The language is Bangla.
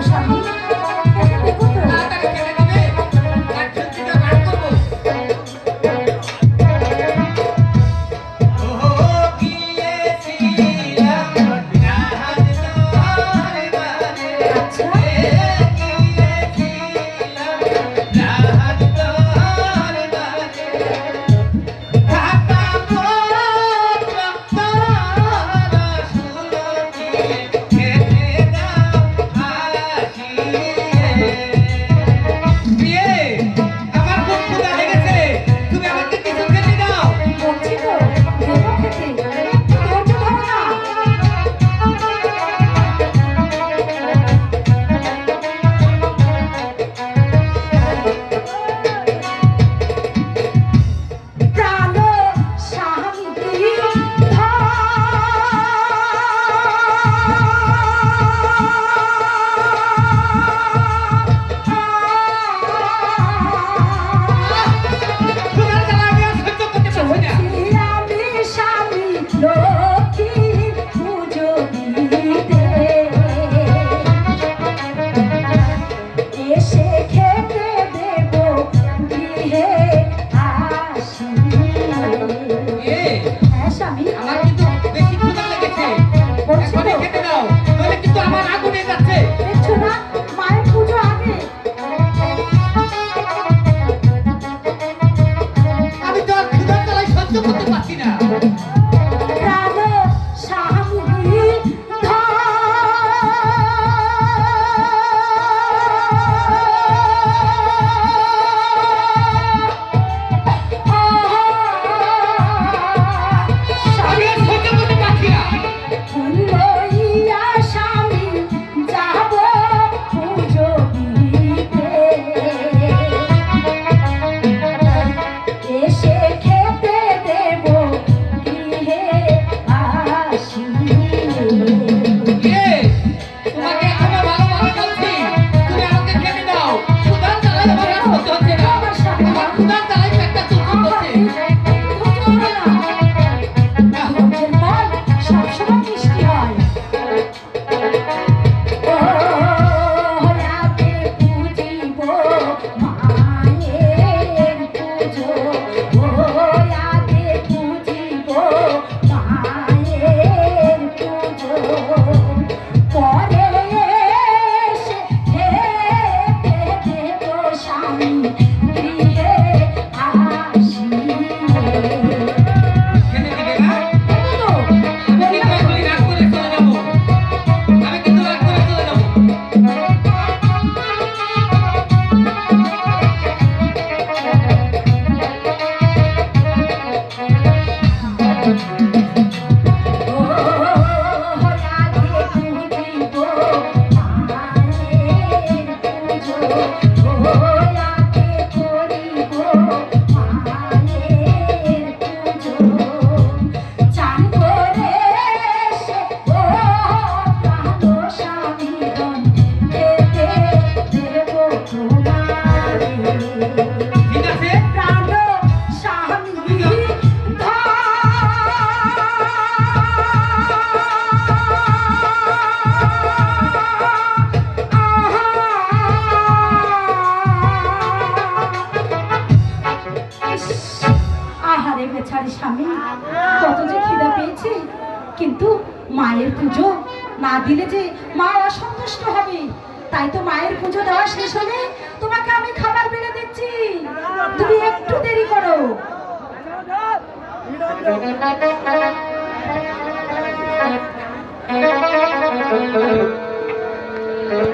স্বামী খেতে দেবো তো। তাড়াতাড়ি খেতে দিবে, আর ঝুলছিটা বার করবো। ও গিয়েছিলাম রাহাত দরবারে, আচ্ছা গিয়েছিলাম রাহাত দরবারে, খাতা পত্র তারা শুনিয়ে খেতে দাও আসিয়ে। বিয়ে, আমার খুব ক্ষুধা লেগেছে, তুমি আমাকে কিছু খেতে দাও। বলছি তো দেবো খেতে, ধৈর্য ধরো না। প্রাণ স্বামী ক্ষুধার জ্বালা আমি আর সহ্য করতে পারছি না। আমি স্বামী লক্ষ্মীর পুজো দিতে এসে খেতে দেব গৃহে আসি। বিয়ে, হ্যাঁ স্বামী আমার কিন্তু বেশি ক্ষুধা লেগেছে, বলছি তো। এখনই খেতে দাও, নইলে কিন্তু আমার আগুনে যাচ্ছে। দেখছো না মায়ের পুজো আগে। আমি তো আর ক্ষুধার জ্বালায় সহ্য করতে পারছি না। প্রাণ স্বামী আমি আর সহ্য করতে পারছি না। লইয়া স্বামী যাব পুজো দিতে এসে খেতে দেব গৃহে আসি। বিয়ে, তোমাকে এখনো ভালোভাবে বলছি, তুমি আমাকে খেতে দাও। ক্ষুধার জ্বালায় আমার আর সহ্য হচ্ছে না। আমার ক্ষুধার জ্বালায় পেটটা চুলচুল করছে। ধৈর্যের ফল সবসময় মিষ্টি হয়। ও রাতে পুজিব মায়ের পুজো, ও রাতে পুজিব মায়ের পুজো, পরে এসে খেতে দেব স্বামী গৃহে আসি। খেতে দিবে না? তো আমি কিন্তু এখনই রাগ করে চলে যাবো। আমি কিন্তু রাগ করে চলে যাবো। ও রাধে পুজিব মায়ের পুজো, ও রাধে করিব মায়ের পুজো, চান করে এসে ও প্রাণ স্বামীগণ খেতে দেব তোমারে। ঠিক আছে? প্রাণ স্বামী আহারে বেচারি স্বামী, কত যে খিদা পেয়েছে, কিন্তু মায়ের পুজো না দিলে যে মা অসন্তুষ্ট হবে। তাই তো মায়ের পুজো দেওয়া শেষ হলে তোমাকে আমি খাবার বেড়ে দিচ্ছি, তুমি একটু দেরি করো। Thank you.